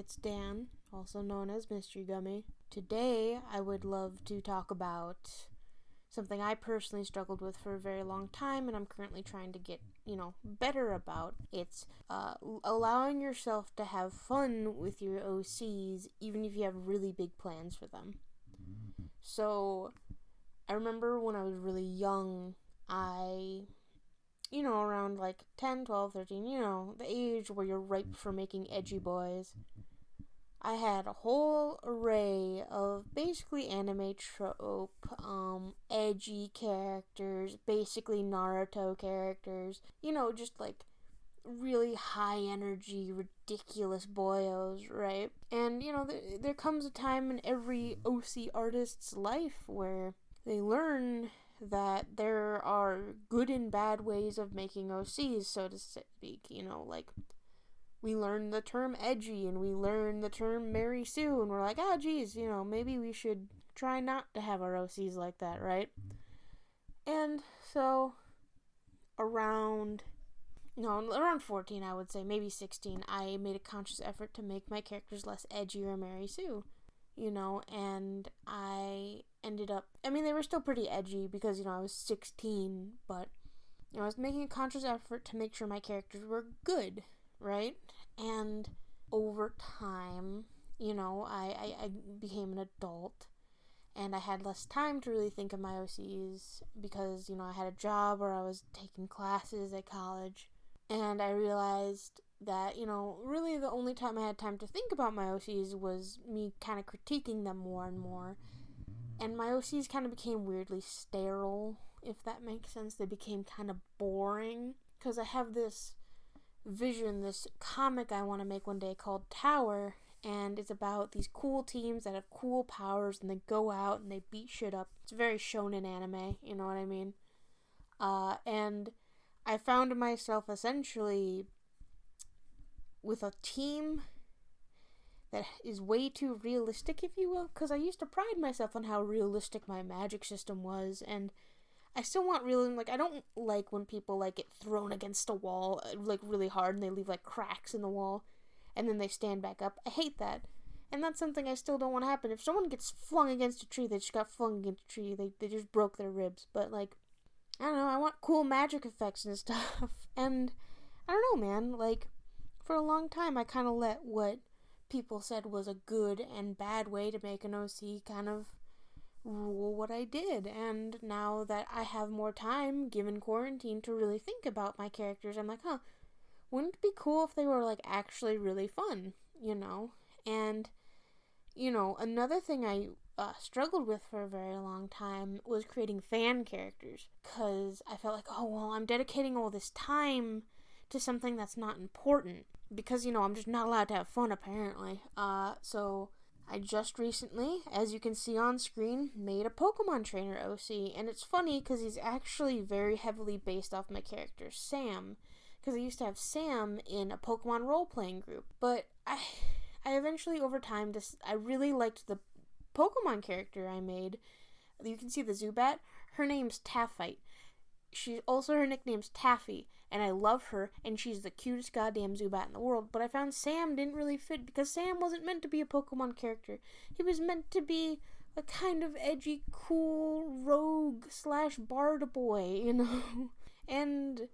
it's Dan, also known as Mystery Gummy. Today, I would love to talk about something I personally struggled with for a very long time, and I'm currently trying to get, better about. It's allowing yourself to have fun with your OCs, even if you have really big plans for them. So, I remember when I was really young, around like 10, 12, 13, the age where you're ripe for making edgy boys. I had a whole array of basically anime trope, edgy characters, basically Naruto characters, just like really high energy, ridiculous boyos, right? And, there comes a time in every OC artist's life where they learn that there are good and bad ways of making OCs, so to speak, like we learn the term edgy and we learn the term Mary Sue and we're like, geez, maybe we should try not to have our OCs like that, right? And so around 14, I would say, maybe 16, I made a conscious effort to make my characters less edgy or Mary Sue, and I ended up, they were still pretty edgy because, I was 16, but, I was making a conscious effort to make sure my characters were good, right? And over time, I became an adult, and I had less time to really think of my OCs because, I had a job or I was taking classes at college, and I realized that, really the only time I had time to think about my OCs was me kind of critiquing them more and more. And my OCs kind of became weirdly sterile, if that makes sense. They became kind of boring. Because I have this vision, this comic I want to make one day called Tower. And it's about these cool teams that have cool powers and they go out and they beat shit up. It's very shonen anime, you know what I mean? And I found myself essentially with a team that is way too realistic, if you will, because I used to pride myself on how realistic my magic system was, and I still want realism. Like, I don't like when people, like, get thrown against a wall, like, really hard, and they leave, like, cracks in the wall, and then they stand back up. I hate that, and that's something I still don't want to happen. If someone gets flung against a tree, they just got flung against a tree, they just broke their ribs, but, like, I don't know, I want cool magic effects and stuff, and I don't know, man, like, for a long time, I kind of let what people said was a good and bad way to make an OC kind of rule what I did. And now that I have more time, given quarantine, to really think about my characters, I'm like, wouldn't it be cool if they were, like, actually really fun, And, another thing I struggled with for a very long time was creating fan characters, because I felt like, I'm dedicating all this time to something that's not important, because, I'm just not allowed to have fun, apparently. So I just recently, as you can see on screen, made a Pokemon trainer OC, and it's funny because he's actually very heavily based off my character, Sam, because I used to have Sam in a Pokemon role-playing group, but I eventually, over time, I really liked the Pokemon character I made. You can see the Zubat. Her name's Taffite. Her nickname's Taffy, and I love her, and she's the cutest goddamn Zubat in the world, but I found Sam didn't really fit, because Sam wasn't meant to be a Pokemon character. He was meant to be a kind of edgy, cool, rogue / bard boy, and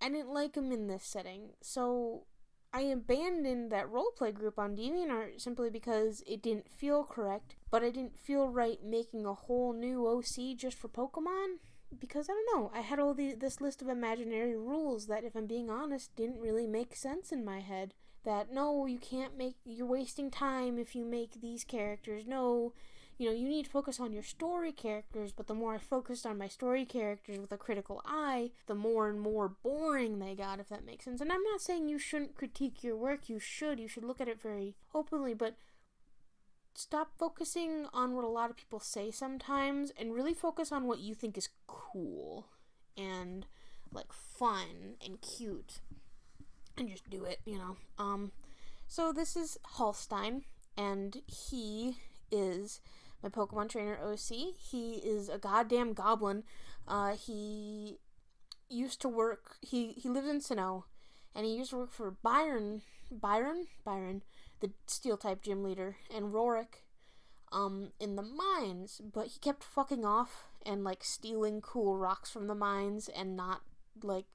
I didn't like him in this setting, so I abandoned that roleplay group on DeviantArt simply because it didn't feel correct, but I didn't feel right making a whole new OC just for Pokemon. Because, I don't know, I had this list of imaginary rules that, if I'm being honest, didn't really make sense in my head. That, no, you're wasting time if you make these characters. No, you need to focus on your story characters, but the more I focused on my story characters with a critical eye, the more and more boring they got, if that makes sense. And I'm not saying you shouldn't critique your work, you should look at it very openly, but stop focusing on what a lot of people say sometimes and really focus on what you think is cool and, like, fun and cute, and just do it, So this is Hallstein, and he is my Pokemon trainer OC. He is a goddamn goblin. He used to work, he lives in Sinnoh, and he used to work for Byron Byron, the Steel-type gym leader, and Rorik, in the mines, but he kept fucking off and, like, stealing cool rocks from the mines and not, like,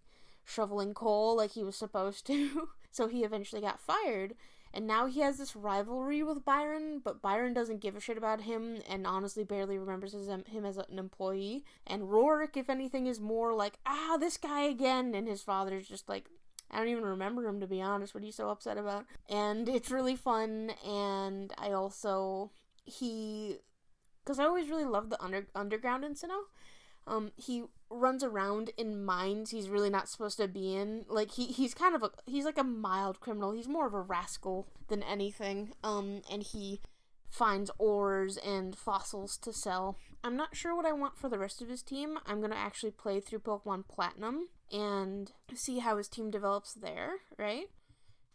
shoveling coal like he was supposed to. So he eventually got fired, and now he has this rivalry with Byron, but Byron doesn't give a shit about him and honestly barely remembers him as an employee. And Rorik, if anything, is more like, this guy again, and his father's just like, I don't even remember him, to be honest, what he's so upset about. And it's really fun, and I also, because I always really loved the underground in Sinnoh. He runs around in mines he's really not supposed to be in. Like, he's like a mild criminal. He's more of a rascal than anything. And he finds ores and fossils to sell. I'm not sure what I want for the rest of his team. I'm gonna actually play through Pokemon Platinum and see how his team develops there, right?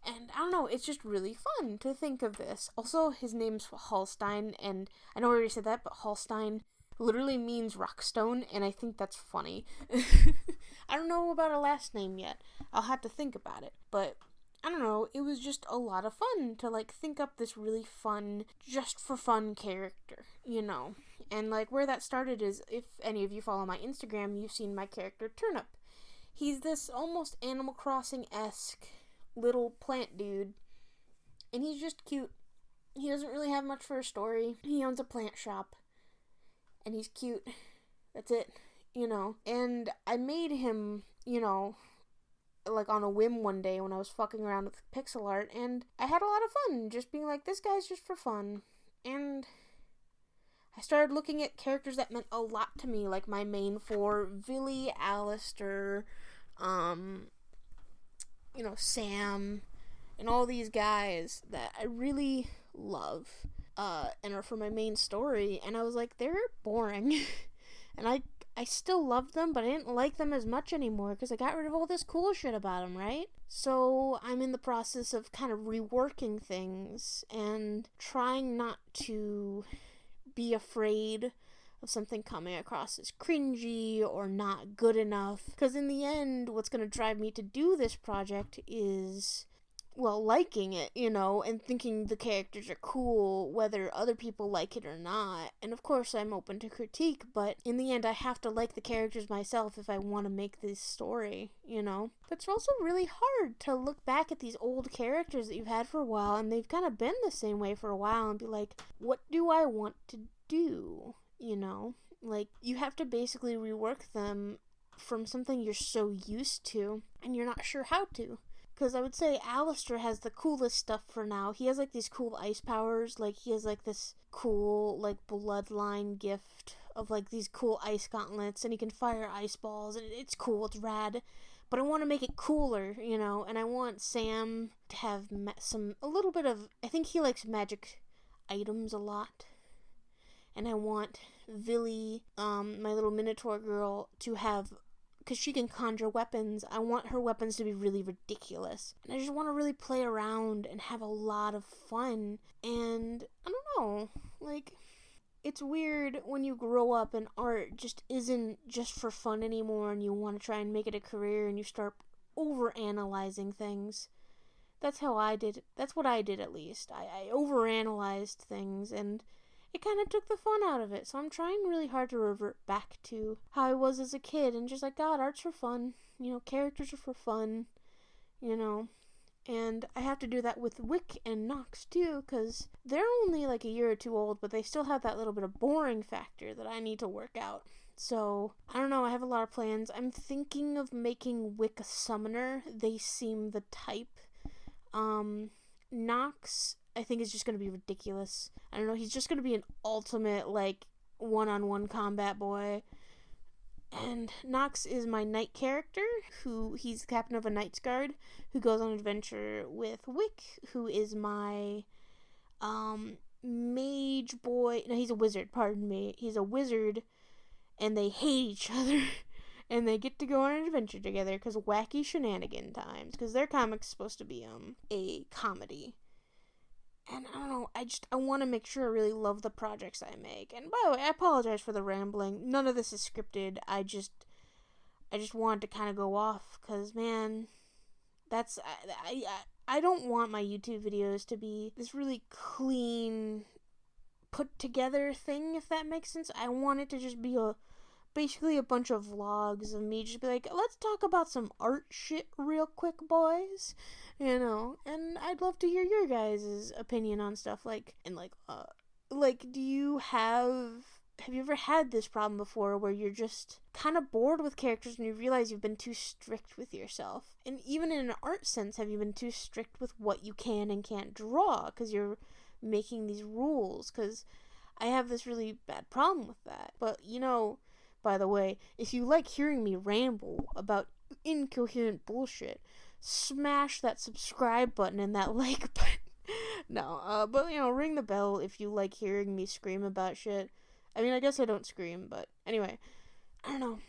And I don't know, it's just really fun to think of this. Also, his name's Hallstein, and I know I already said that, but Hallstein literally means rockstone, and I think that's funny. I don't know about a last name yet. I'll have to think about it. But, I don't know, it was just a lot of fun to, like, think up this really fun, just for fun character, you know? And, like, where that started is, if any of you follow my Instagram, you've seen my character Turnip. He's this almost Animal Crossing-esque little plant dude, and he's just cute. He doesn't really have much for a story. He owns a plant shop, and he's cute. That's it, you know. And I made him, you know, like on a whim one day when I was fucking around with pixel art, and I had a lot of fun just being like, this guy's just for fun. And I started looking at characters that meant a lot to me, like my main four, Villy, Alistair, you know, Sam, and all these guys that I really love, and are for my main story, and I was like, they're boring, and I still loved them, but I didn't like them as much anymore, because I got rid of all this cool shit about them, right? So, I'm in the process of kind of reworking things, and trying not to be afraid of something coming across as cringy or not good enough, because in the end, what's going to drive me to do this project is, well, liking it, you know, and thinking the characters are cool, whether other people like it or not. And of course, I'm open to critique, but in the end, I have to like the characters myself if I want to make this story, you know? But it's also really hard to look back at these old characters that you've had for a while, and they've kind of been the same way for a while, and be like, what do I want to do? You know? Like, you have to basically rework them from something you're so used to, and you're not sure how to. Because I would say Alistair has the coolest stuff for now. He has, like, these cool ice powers. Like, he has, like, this cool, like, bloodline gift of, like, these cool ice gauntlets. And he can fire ice balls. And it's cool. It's rad. But I want to make it cooler, you know. And I want Sam to have a little bit of... I think he likes magic items a lot. And I want Villy, my little Minotaur girl, to have... because she can conjure weapons, I want her weapons to be really ridiculous. And I just want to really play around and have a lot of fun. And, I don't know, like, it's weird when you grow up and art just isn't just for fun anymore and you want to try and make it a career and you start overanalyzing things. That's how I did, that's what I did at least. I overanalyzed things and it kind of took the fun out of it. So I'm trying really hard to revert back to how I was as a kid and just like, God, art's for fun. You know, characters are for fun. You know, and I have to do that with Wick and Nox too, because they're only like a year or two old, but they still have that little bit of boring factor that I need to work out. So, I don't know, I have a lot of plans. I'm thinking of making Wick a summoner. They seem the type. Nox, I think, is just going to be ridiculous. I don't know, he's just going to be an ultimate, like, one-on-one combat boy. And Nox is my knight character, he's the captain of a knight's guard, who goes on an adventure with Wick, who is my, mage boy. No, he's a wizard, pardon me. He's a wizard, and they hate each other. And they get to go on an adventure together, because wacky shenanigan times. Because their comic's supposed to be, a comedy. And I don't know, I want to make sure I really love the projects I make. And by the way, I apologize for the rambling. None of this is scripted. I just wanted to kind of go off, because, man, that's, I don't want my YouTube videos to be this really clean, put together thing, if that makes sense. I want it to just be basically a bunch of vlogs of me just be like, let's talk about some art shit real quick, boys. And I'd love to hear your guys' opinion on stuff, do you have you ever had this problem before where you're just kind of bored with characters and you realize you've been too strict with yourself? And even in an art sense, have you been too strict with what you can and can't draw because you're making these rules? Because I have this really bad problem with that. But, by the way, if you like hearing me ramble about incoherent bullshit, smash that subscribe button and that like button. No, but, ring the bell if you like hearing me scream about shit. I mean, I guess I don't scream, but anyway, I don't know,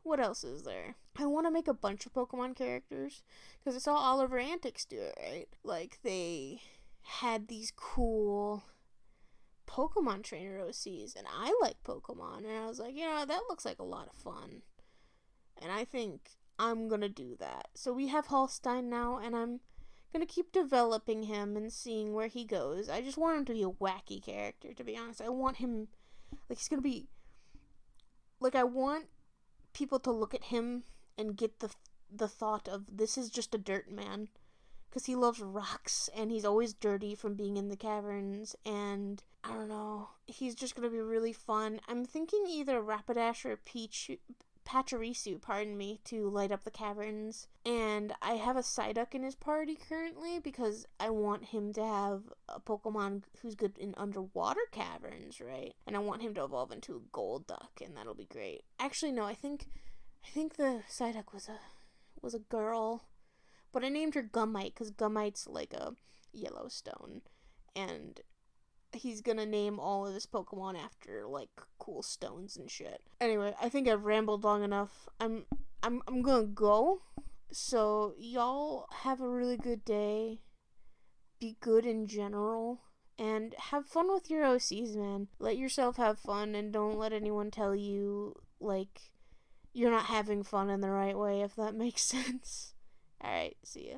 what else is there? I want to make a bunch of Pokemon characters, because I saw Oliver Antics do it, right? They had these cool Pokemon trainer OCs, and I like Pokemon, and I was like, that looks like a lot of fun, and I think I'm gonna do that. So we have Holstein now, and I'm gonna keep developing him and seeing where he goes. I just want him to be a wacky character, to be honest. I want him, he's gonna be, I want people to look at him and get the thought of, this is just a dirt man, because he loves rocks, and he's always dirty from being in the caverns, and I don't know, he's just gonna be really fun. I'm thinking either Rapidash or Pachirisu, to light up the caverns. And I have a Psyduck in his party currently because I want him to have a Pokemon who's good in underwater caverns, right? And I want him to evolve into a Golduck, and that'll be great. Actually, no, I think the Psyduck was a girl, but I named her Gummite because Gummite's like a Yellowstone, and he's gonna name all of his Pokemon after cool stones and shit. Anyway, I think I've rambled long enough. I'm gonna go. So y'all have a really good day. Be good in general. And have fun with your OCs, man. Let yourself have fun and don't let anyone tell you you're not having fun in the right way, if that makes sense. Alright, see ya.